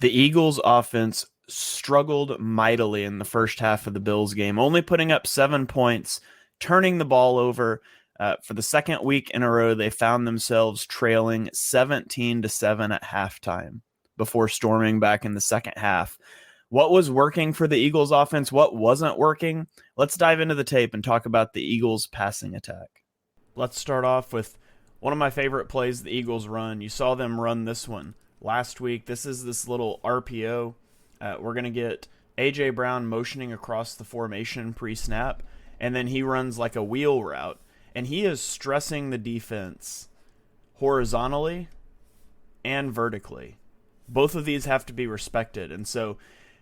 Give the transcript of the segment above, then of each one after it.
The Eagles offense struggled mightily in the first half of the Bills game, only putting up 7 points, turning the ball over. For the second week in a row, they found themselves trailing 17-7 at halftime before storming back in the second half. What was working for the Eagles offense? What wasn't working? Let's dive into the tape and talk about the Eagles passing attack. Let's start off with one of my favorite plays the Eagles run. You saw them run this one last week. This is this little RPO. We're going to get A.J. Brown motioning across the formation pre-snap, and then he runs like a wheel route, and he is stressing the defense horizontally and vertically. Both of these have to be respected, and so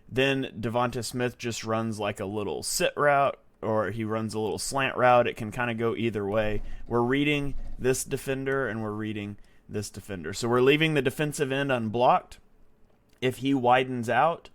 then Devonta Smith just runs like a little sit route, or he runs a little slant route. It can kind of go either way. We're reading this defender, and we're reading this defender. So we're leaving the defensive end unblocked. If he widens out,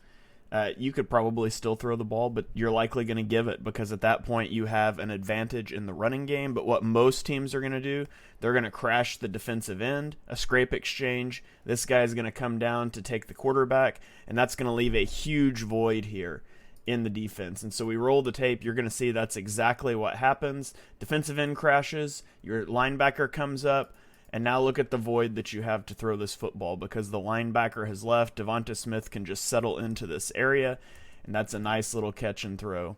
you could probably still throw the ball, but you're likely going to give it because at that point you have an advantage in the running game. But what most teams are going to do, they're going to crash the defensive end, a scrape exchange. This guy is going to come down to take the quarterback, and that's going to leave a huge void here in the defense. And so we roll the tape. You're going to see that's exactly what happens. Defensive end crashes, your linebacker comes up, and now look at the void that you have to throw this football because the linebacker has left. Devonta Smith can just settle into this area, and that's a nice little catch and throw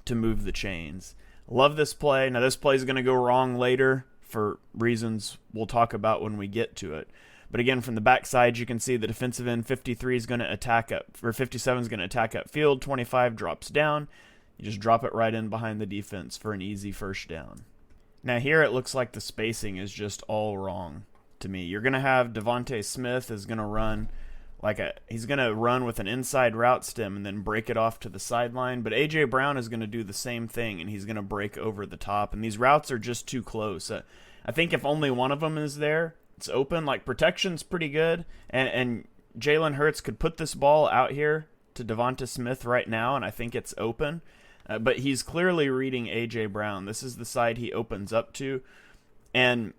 to move the chains. Love this play. Now, this play is going to go wrong later for reasons we'll talk about when we get to it. But again, from the backside, you can see the defensive end 53 is going to attack up, or 57 is going to attack upfield. 25 drops down. You just drop it right in behind the defense for an easy first down. Now here it looks like the spacing is just all wrong to me. You're going to have Devonta Smith is going to run he's going to run with an inside route stem and then break it off to the sideline. But A.J. Brown is going to do the same thing, and he's going to break over the top. And these routes are just too close. I think if only one of them is there, it's open. Like, protection's pretty good. And Jalen Hurts could put this ball out here to Devonta Smith right now, and I think it's open. But he's clearly reading A.J. Brown. This is the side he opens up to. And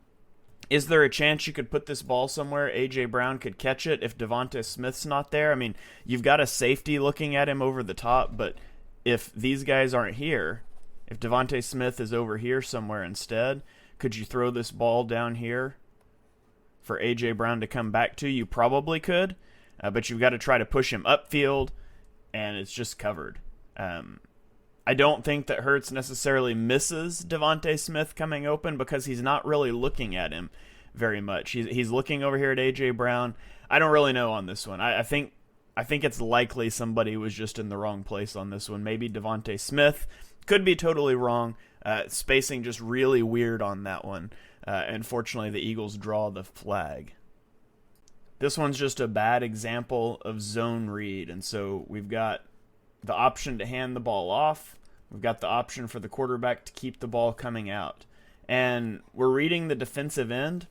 is there a chance you could put this ball somewhere A.J. Brown could catch it if Devonta Smith's not there? I mean, you've got a safety looking at him over the top, but if these guys aren't here, if Devonta Smith is over here somewhere instead, could you throw this ball down here for A.J. Brown to come back to? You probably could, but you've got to try to push him upfield, and it's just covered. I don't think that Hurts necessarily misses Devonta Smith coming open because he's not really looking at him very much. He's looking over here at A.J. Brown. I don't really know on this one. I think it's likely somebody was just in the wrong place on this one. Maybe Devonta Smith. Could be totally wrong. Spacing just really weird on that one. Unfortunately, the Eagles draw the flag. This one's just a bad example of zone read, and so we've got the option to hand the ball off. We've got the option for the quarterback to keep the ball coming out. And we're reading the defensive end.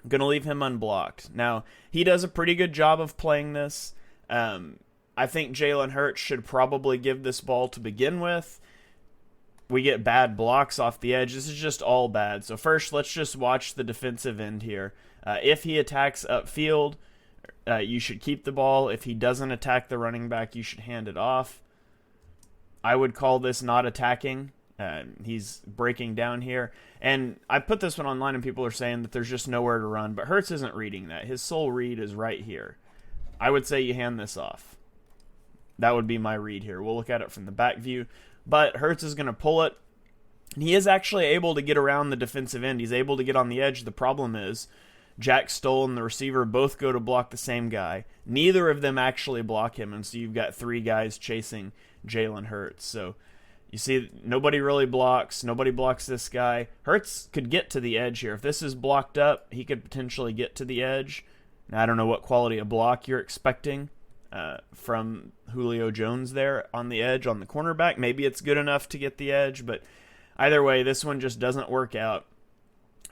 I'm going to leave him unblocked. Now, he does a pretty good job of playing this. I think Jalen Hurts should probably give this ball to begin with. We get bad blocks off the edge. This is just all bad. So first, let's just watch the defensive end here. If he attacks upfield, you should keep the ball. If he doesn't attack the running back, you should hand it off. I would call this not attacking. He's breaking down here. And I put this one online and people are saying that there's just nowhere to run, but Hurts isn't reading that. His sole read is right here. I would say you hand this off. That would be my read here. We'll look at it from the back view. But Hurts is going to pull it. And he is actually able to get around the defensive end. He's able to get on the edge. The problem is Jack Stoll and the receiver both go to block the same guy. Neither of them actually block him, and so you've got three guys chasing Jalen Hurts. So you see nobody really blocks. Nobody blocks this guy. Hurts could get to the edge here. If this is blocked up, he could potentially get to the edge. Now, I don't know what quality of block you're expecting from Julio Jones there on the edge, on the cornerback. Maybe it's good enough to get the edge, but either way, this one just doesn't work out.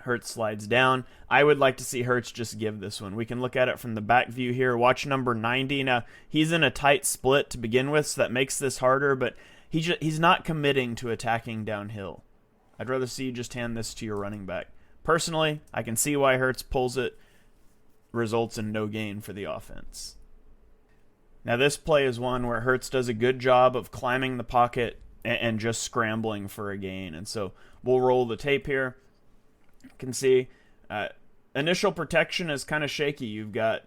Hurts slides down. I would like to see Hurts just give this one. We can look at it from the back view here. Watch number 90. Now, he's in a tight split to begin with, so that makes this harder, but he's not committing to attacking downhill. I'd rather see you just hand this to your running back. Personally, I can see why Hurts pulls it. Results in no gain for the offense. Now this play is one where Hurts does a good job of climbing the pocket and just scrambling for a gain. And so we'll roll the tape here. You can see initial protection is kind of shaky. You've got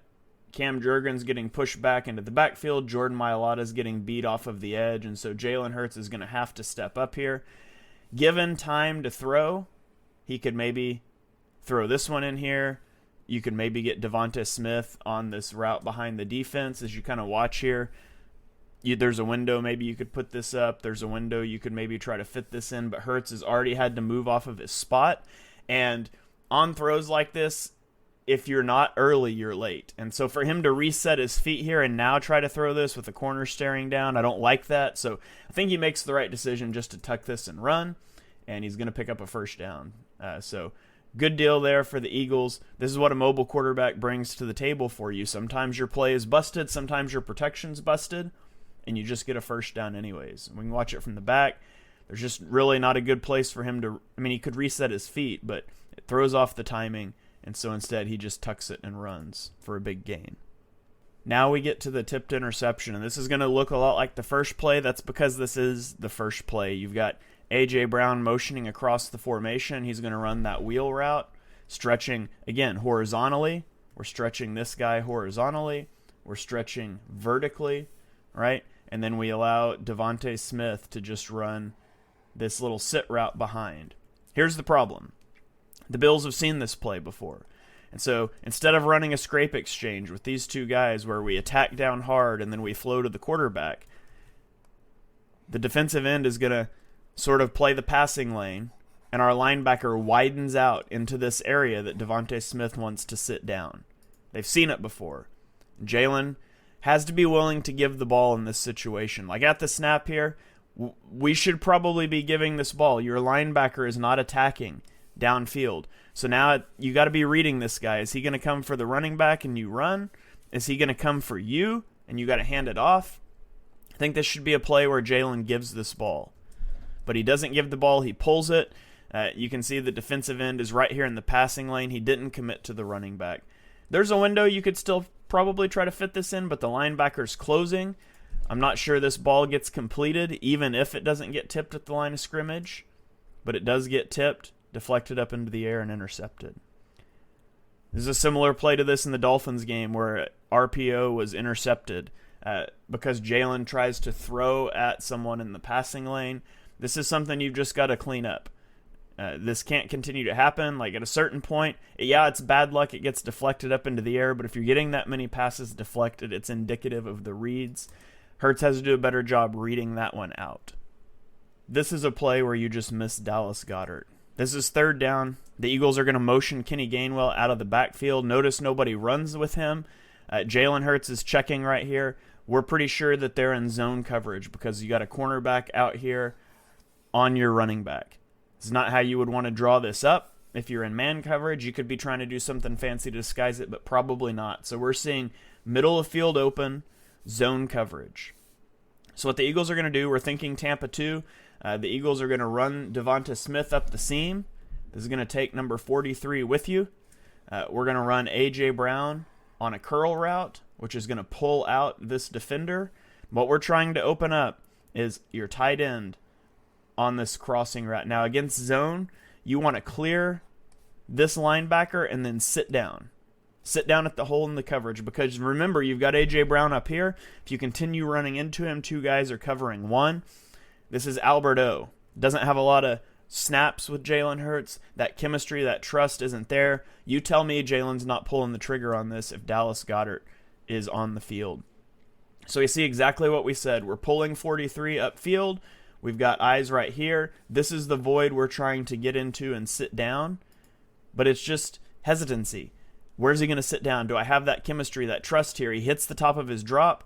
Cam Jurgens getting pushed back into the backfield. Jordan Mailata's getting beat off of the edge. And so Jalen Hurts is going to have to step up here. Given time to throw, he could maybe throw this one in here. You could maybe get Devonta Smith on this route behind the defense as you kind of watch here. There's a window, maybe you could put this up. There's a window, you could maybe try to fit this in, but Hurts has already had to move off of his spot. And on throws like this, if you're not early, you're late. And so for him to reset his feet here and now try to throw this with the corner staring down, I don't like that. So I think he makes the right decision just to tuck this and run, and he's going to pick up a first down. So good deal there for the Eagles. This is what a mobile quarterback brings to the table for you. Sometimes your play is busted, sometimes your protection's busted, and you just get a first down anyways. We can watch it from the back. There's just really not a good place for him to, he could reset his feet, but it throws off the timing, and so instead he just tucks it and runs for a big gain. Now we get to the tipped interception, and this is going to look a lot like the first play. That's because this is the first play. You've got A.J. Brown motioning across the formation. He's going to run that wheel route, stretching, again, horizontally. We're stretching this guy horizontally. We're stretching vertically, right? And then we allow Devonta Smith to just run this little sit route behind. Here's the problem. The Bills have seen this play before. And so instead of running a scrape exchange with these two guys where we attack down hard and then we flow to the quarterback, the defensive end is going to sort of play the passing lane, and our linebacker widens out into this area that Devonta Smith wants to sit down. They've seen it before. Jalen has to be willing to give the ball in this situation. Like at the snap here, we should probably be giving this ball. Your linebacker is not attacking downfield. So now you got to be reading this guy. Is he going to come for the running back and you run? Is he going to come for you and you got to hand it off? I think this should be a play where Jalen gives this ball. But he doesn't give the ball. He pulls it. You can see the defensive end is right here in the passing lane. He didn't commit to the running back. There's a window you could still probably try to fit this in, but the linebacker's closing. I'm not sure this ball gets completed, even if it doesn't get tipped at the line of scrimmage. But it does get tipped, deflected up into the air, and intercepted. There's a similar play to this in the Dolphins game where RPO was intercepted because Jalen tries to throw at someone in the passing lane. This is something you've just got to clean up. This can't continue to happen. Like at a certain point, yeah, it's bad luck. It gets deflected up into the air, but if you're getting that many passes deflected, it's indicative of the reads. Hurts has to do a better job reading that one out. This is a play where you just miss Dallas Goedert. This is third down. The Eagles are going to motion Kenny Gainwell out of the backfield. Notice nobody runs with him. Jalen Hurts is checking right here. We're pretty sure that they're in zone coverage because you got a cornerback out here on your running back. It's not how you would want to draw this up. If you're in man coverage, you could be trying to do something fancy to disguise it, but probably not. So we're seeing middle of field open, zone coverage. So what the Eagles are going to do, we're thinking Tampa 2. The Eagles are going to run Devonta Smith up the seam. This is going to take number 43 with you. We're going to run A.J. Brown on a curl route, which is going to pull out this defender. What we're trying to open up is your tight end on this crossing route. Now, against zone, you want to clear this linebacker and then sit down. Sit down at the hole in the coverage because remember, you've got A.J. Brown up here. If you continue running into him, two guys are covering one. This is Albert O. Doesn't have a lot of snaps with Jalen Hurts. That chemistry, that trust isn't there. You tell me Jalen's not pulling the trigger on this if Dallas Goedert is on the field. So you see exactly what we said. We're pulling 43 upfield. We've got eyes right here. This is the void we're trying to get into and sit down. But it's just hesitancy. Where's he going to sit down? Do I have that chemistry, that trust here? He hits the top of his drop.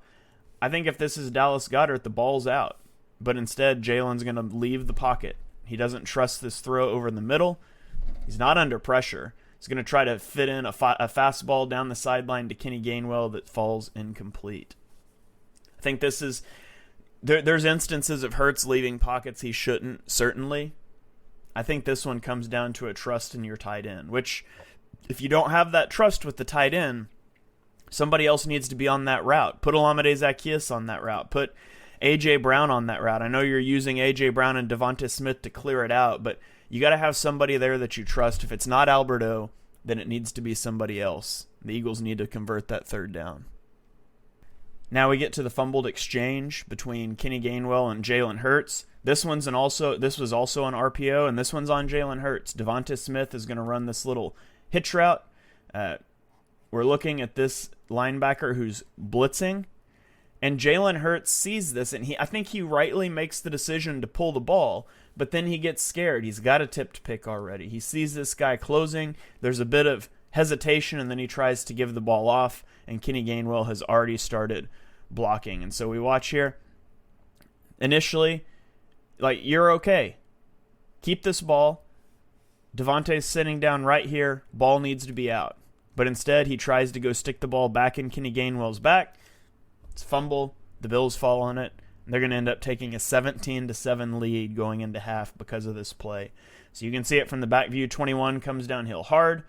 I think if this is Dallas Goedert, the ball's out. But instead, Jalen's going to leave the pocket. He doesn't trust this throw over the middle. He's not under pressure. He's going to try to fit in a fastball down the sideline to Kenny Gainwell that falls incomplete. I think this is... There's instances of Hurts leaving pockets he shouldn't, certainly. I think this one comes down to a trust in your tight end, which if you don't have that trust with the tight end, Somebody else needs to be on that route. Put Olamide Zaccheaus on that route. Put A.J. Brown on that route. I know you're using A.J. Brown and Devonta Smith to clear it out, but you got to have somebody there that you trust. If it's not Alberto, then it needs to be somebody else. The Eagles need to convert that third down. Now we get to the fumbled exchange between Kenny Gainwell and Jalen Hurts. This was also an RPO, and this one's on Jalen Hurts. Devonta Smith is going to run this little hitch route. We're looking at this linebacker who's blitzing, and Jalen Hurts sees this, and I think he rightly makes the decision to pull the ball, but then he gets scared. He's got a tipped pick already. He sees this guy closing. There's a bit of hesitation, and then he tries to give the ball off, and Kenny Gainwell has already started blocking. And so we watch here. Initially, you're okay. Keep this ball. Devontae's sitting down right here. Ball needs to be out. But instead, he tries to go stick the ball back in Kenny Gainwell's back. It's a fumble. The Bills fall on it. And they're going to end up taking a 17-7 lead going into half because of this play. So you can see it from the back view. 21 comes downhill hard.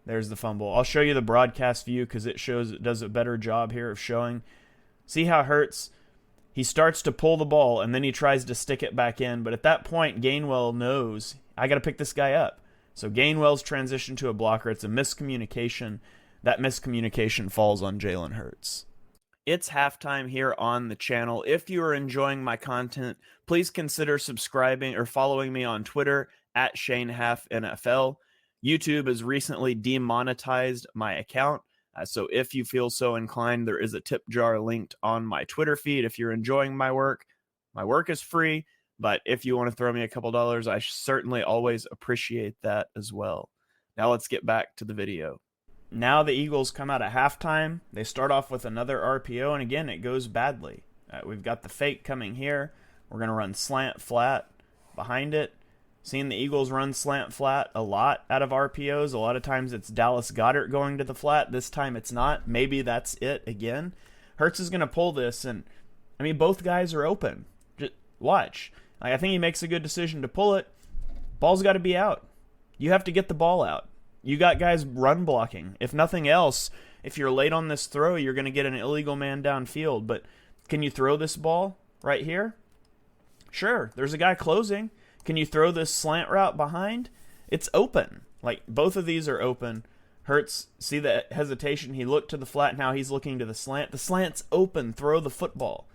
There's the fumble. I'll show you the broadcast view because it does a better job here of showing. See how Hurts, he starts to pull the ball and then he tries to stick it back in. But at that point, Gainwell knows, I got to pick this guy up. So Gainwell's transition to a blocker. It's a miscommunication. That miscommunication falls on Jalen Hurts. It's halftime here on the channel. If you are enjoying my content, please consider subscribing or following me on Twitter at ShaneHaffNFL. YouTube has recently demonetized my account. So if you feel so inclined, there is a tip jar linked on my Twitter feed. If you're enjoying my work is free. But if you want to throw me a couple dollars, I certainly always appreciate that as well. Now let's get back to the video. Now the Eagles come out at halftime. They start off with another RPO, and again, it goes badly. We've got the fake coming here. We're going to run slant flat behind it. Seen the Eagles run slant flat a lot out of RPOs. A lot of times it's Dallas Goedert going to the flat. This time it's not. Maybe that's it again. Hurts is going to pull this, and both guys are open. Just watch. I think he makes a good decision to pull it. Ball's got to be out. You have to get the ball out. You got guys run blocking. If nothing else, if you're late on this throw, you're going to get an illegal man downfield. But can you throw this ball right here? Sure, there's a guy closing. Can you throw this slant route behind? It's open. Both of these are open. Hurts, see the hesitation? He looked to the flat, now he's looking to the slant. The slant's open. Throw the football.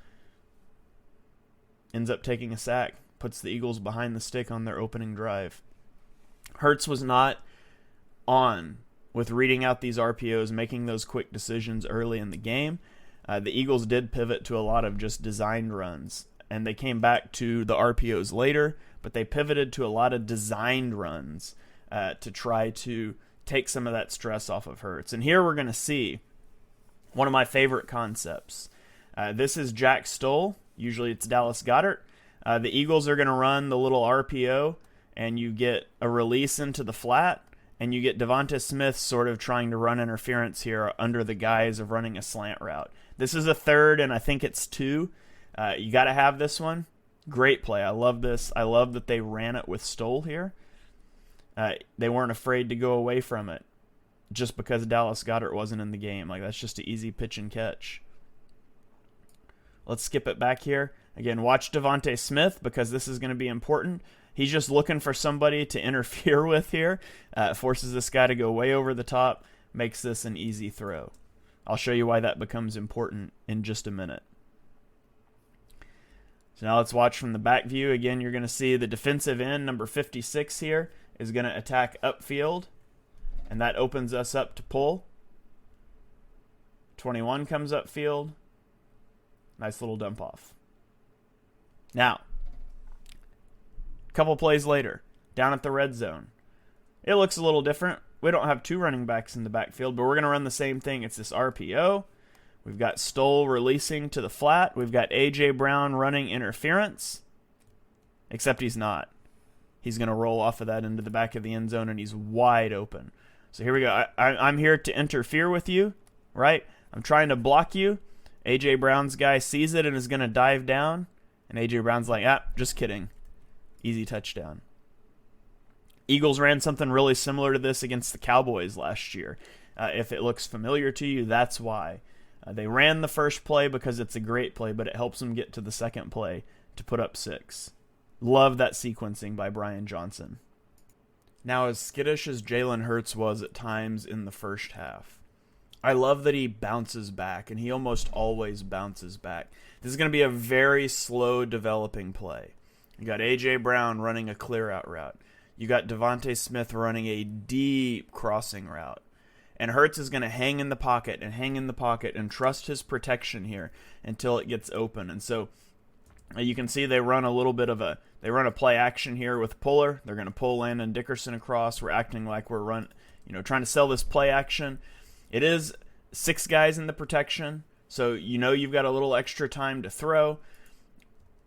Ends up taking a sack. Puts the Eagles behind the stick on their opening drive. Hurts was not on with reading out these RPOs, making those quick decisions early in the game. The Eagles did pivot to a lot of just designed runs, and they came back to the RPOs later, but they pivoted to a lot of designed runs to try to take some of that stress off of Hurts. And here we're going to see one of my favorite concepts. This is Jack Stoll. Usually it's Dallas Goedert. The Eagles are going to run the little RPO, and you get a release into the flat, and you get Devonta Smith sort of trying to run interference here under the guise of running a slant route. This is a third, and I think it's 2. You got to have this one. Great play. I love this. I love that they ran it with Stoll here. They weren't afraid to go away from it just because Dallas Goedert wasn't in the game. That's just an easy pitch and catch. Let's skip it back here. Again, watch Devonta Smith because this is going to be important. He's just looking for somebody to interfere with here. Forces this guy to go way over the top. Makes this an easy throw. I'll show you why that becomes important in just a minute. So now let's watch from the back view. Again, you're going to see the defensive end, number 56 here, is going to attack upfield. And that opens us up to pull. 21 comes upfield. Nice little dump off. Now, a couple plays later, down at the red zone. It looks a little different. We don't have 2 running backs in the backfield, but we're going to run the same thing. It's this RPO. We've got Stoll releasing to the flat. We've got A.J. Brown running interference, except he's not. He's going to roll off of that into the back of the end zone, and he's wide open. So here we go. I'm here to interfere with you, right? I'm trying to block you. A.J. Brown's guy sees it and is going to dive down. And A.J. Brown's like, just kidding. Easy touchdown. Eagles ran something really similar to this against the Cowboys last year. If it looks familiar to you, that's why. They ran the first play because it's a great play, but it helps them get to the second play to put up 6. Love that sequencing by Brian Johnson. Now, as skittish as Jalen Hurts was at times in the first half, I love that he bounces back, and he almost always bounces back. This is going to be a very slow developing play. You got A.J. Brown running a clear-out route. You got Devontae Smith running a deep crossing route. And Hurts is going to hang in the pocket and trust his protection here until it gets open. And so you can see they run a play action here with Puller. They're going to pull Landon Dickerson across. We're acting like we're trying to sell this play action. It is 6 guys in the protection, so you've got a little extra time to throw.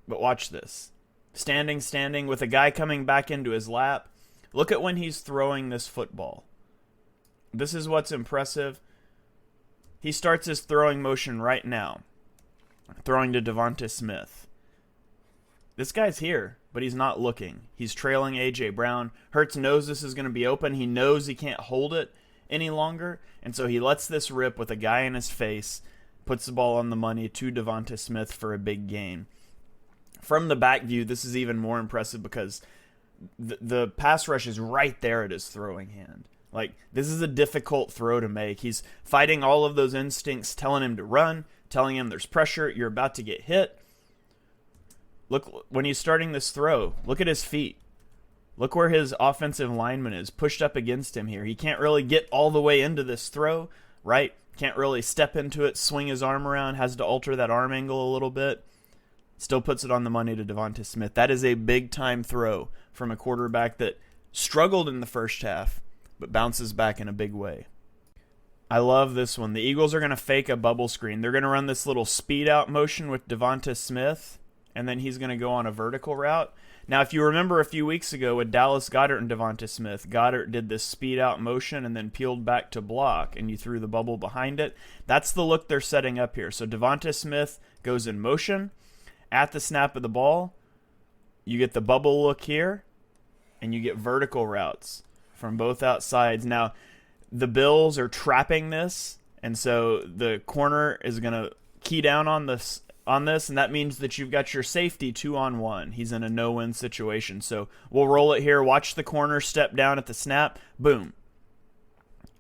But watch this. Standing with a guy coming back into his lap. Look at when he's throwing this football. This is what's impressive. He starts his throwing motion right now, throwing to Devonta Smith. This guy's here, but he's not looking. He's trailing A.J. Brown. Hurts knows this is going to be open. He knows he can't hold it any longer, and so he lets this rip with a guy in his face, puts the ball on the money to Devonta Smith for a big gain. From the back view, this is even more impressive because the pass rush is right there at his throwing hand. Like, this is a difficult throw to make. He's fighting all of those instincts, telling him to run, telling him there's pressure, you're about to get hit. Look, when he's starting this throw, look at his feet. Look where his offensive lineman is pushed up against him here. He can't really get all the way into this throw, right? Can't really step into it, swing his arm around, has to alter that arm angle a little bit. Still puts it on the money to Devonta Smith. That is a big-time throw from a quarterback that struggled in the first half, but bounces back in a big way. I love this one. The Eagles are going to fake a bubble screen. They're going to run this little speed-out motion with Devonta Smith, and then he's going to go on a vertical route. Now, if you remember a few weeks ago with Dallas Goedert and Devonta Smith, Goedert did this speed-out motion and then peeled back to block, and you threw the bubble behind it. That's the look they're setting up here. So Devonta Smith goes in motion. At the snap of the ball, you get the bubble look here, and you get vertical routes from both outsides. Now, the Bills are trapping this, and so the corner is going to key down on this, and that means that you've got your safety 2-on-1. He's in a no-win situation. So we'll roll it here. Watch the corner step down at the snap. Boom.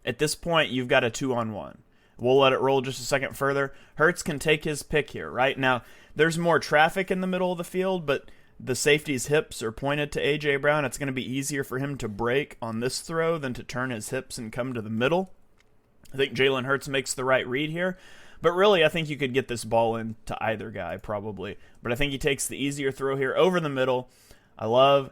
At this point, you've got a 2-on-1. We'll let it roll just a second further. Hurts can take his pick here, right? Now, there's more traffic in the middle of the field, but the safety's hips are pointed to A.J. Brown. It's going to be easier for him to break on this throw than to turn his hips and come to the middle. I think Jalen Hurts makes the right read here. But really, I think you could get this ball into either guy, probably. But I think he takes the easier throw here over the middle. I love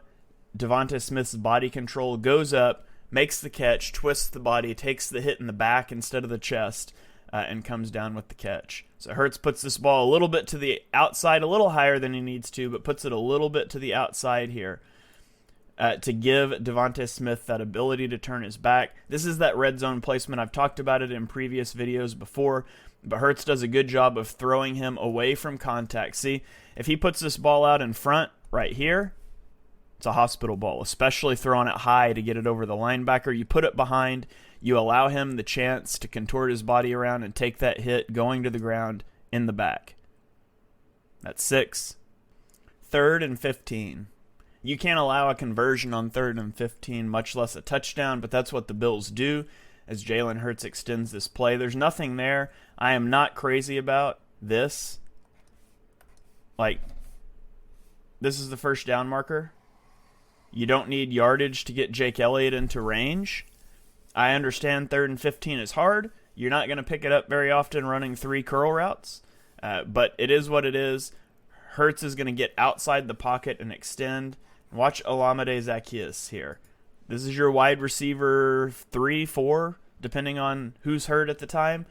Devonta Smith's body control. Goes up, makes the catch, twists the body, takes the hit in the back instead of the chest, and comes down with the catch. So Hurts puts this ball a little bit to the outside, a little higher than he needs to, but puts it a little bit to the outside here to give Devonta Smith that ability to turn his back. This is that red zone placement. I've talked about it in previous videos before, but Hurts does a good job of throwing him away from contact. See, if he puts this ball out in front right here, it's a hospital ball, especially throwing it high to get it over the linebacker. You put it behind, you allow him the chance to contort his body around and take that hit going to the ground in the back. That's 6. 3rd and 15. You can't allow a conversion on 3rd and 15, much less a touchdown, but that's what the Bills do as Jalen Hurts extends this play. There's nothing there. I am not crazy about this. Like, this is the first down marker. You don't need yardage to get Jake Elliott into range. I understand 3rd and 15 is hard. You're not going to pick it up very often running 3 curl routes, but it is what it is. Hurts is going to get outside the pocket and extend. Watch Olamide Zaccheaus here. This is your wide receiver 3, 4, depending on who's hurt at the time.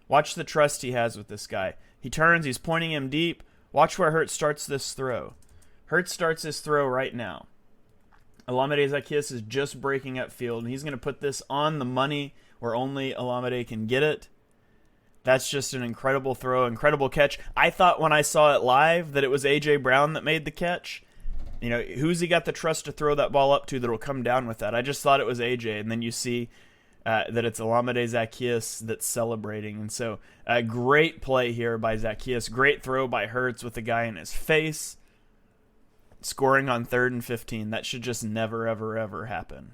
Watch the trust he has with this guy. He turns, he's pointing him deep. Watch where Hurts starts this throw. Hurts starts this throw right now. Olamide Zaccheaus is just breaking up field, and he's going to put this on the money where only Olamide can get it. That's just an incredible throw, incredible catch. I thought when I saw it live that it was A.J. Brown that made the catch. You know, who's he got the trust to throw that ball up to that will come down with that? I just thought it was A.J., and then you see that it's Olamide Zaccheaus that's celebrating. And so a great play here by Zaccheaus. Great throw by Hurts with the guy in his face. Scoring on 3rd and 15. That should just never, ever, ever happen.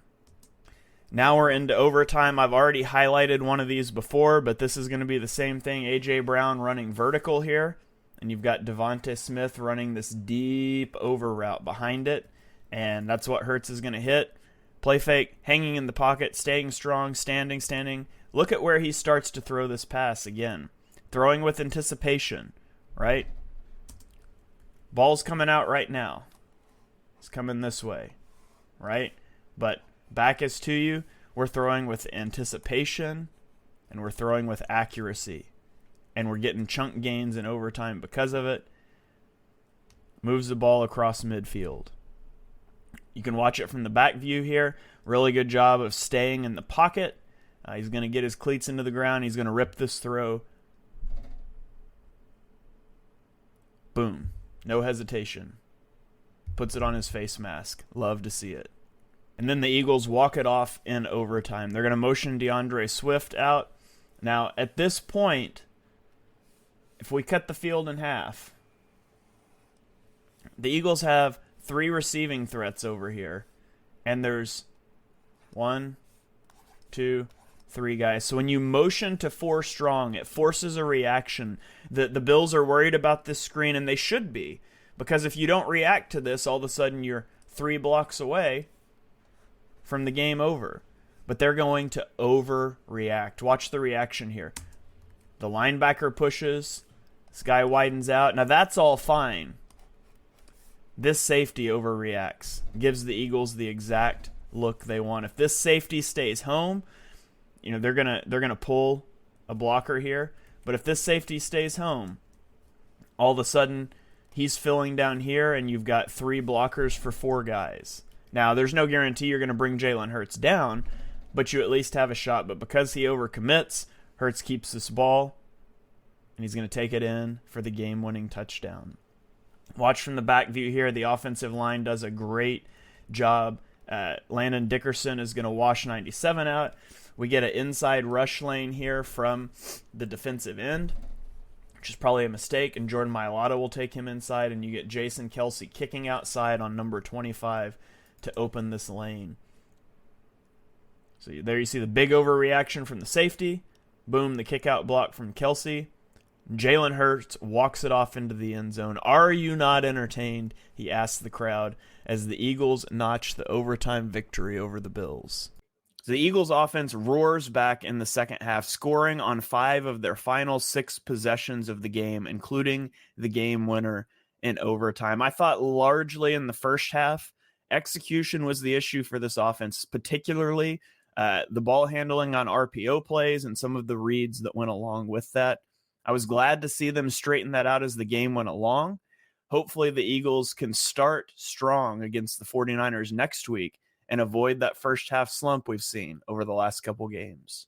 Now we're into overtime. I've already highlighted one of these before, but this is going to be the same thing. A.J. Brown running vertical here. And you've got Devonta Smith running this deep over route behind it. And that's what Hurts is going to hit. Play fake, hanging in the pocket, staying strong, standing. Look at where he starts to throw this pass again. Throwing with anticipation, right? Ball's coming out right now. It's coming this way, right? But back is to you. We're throwing with anticipation, and we're throwing with accuracy. And we're getting chunk gains in overtime because of it. Moves the ball across midfield. You can watch it from the back view here. Really good job of staying in the pocket. He's going to get his cleats into the ground. He's going to rip this throw. Boom. No hesitation. Puts it on his face mask. Love to see it. And then the Eagles walk it off in overtime. They're going to motion DeAndre Swift out. Now, at this point, if we cut the field in half, the Eagles have 3 receiving threats over here. And there's 1, 2, 3 guys. So when you motion to 4 strong, it forces a reaction. The Bills are worried about this screen, and they should be. Because if you don't react to this, all of a sudden you're 3 blocks away from the game over. But they're going to overreact. Watch the reaction here. The linebacker pushes. This guy widens out. Now that's all fine. This safety overreacts. Gives the Eagles the exact look they want. If this safety stays home, they're gonna pull a blocker here. But if this safety stays home, all of a sudden he's filling down here, and you've got 3 blockers for 4 guys. Now there's no guarantee you're gonna bring Jalen Hurts down, but you at least have a shot. But because he overcommits, Hurts keeps this ball, and he's gonna take it in for the game-winning touchdown. Watch from the back view here. The offensive line does a great job. Landon Dickerson is going to wash 97 out. We get an inside rush lane here from the defensive end, which is probably a mistake, and Jordan Mailata will take him inside, and you get Jason Kelce kicking outside on number 25 to open this lane. So there you see the big overreaction from the safety. Boom, the kick out block from Kelce. Jalen Hurts walks it off into the end zone. Are you not entertained? He asks the crowd as the Eagles notch the overtime victory over the Bills. So the Eagles offense roars back in the second half, scoring on 5 of their final 6 possessions of the game, including the game winner in overtime. I thought largely in the first half, execution was the issue for this offense, particularly the ball handling on RPO plays and some of the reads that went along with that. I was glad to see them straighten that out as the game went along. Hopefully the Eagles can start strong against the 49ers next week and avoid that first half slump we've seen over the last couple games.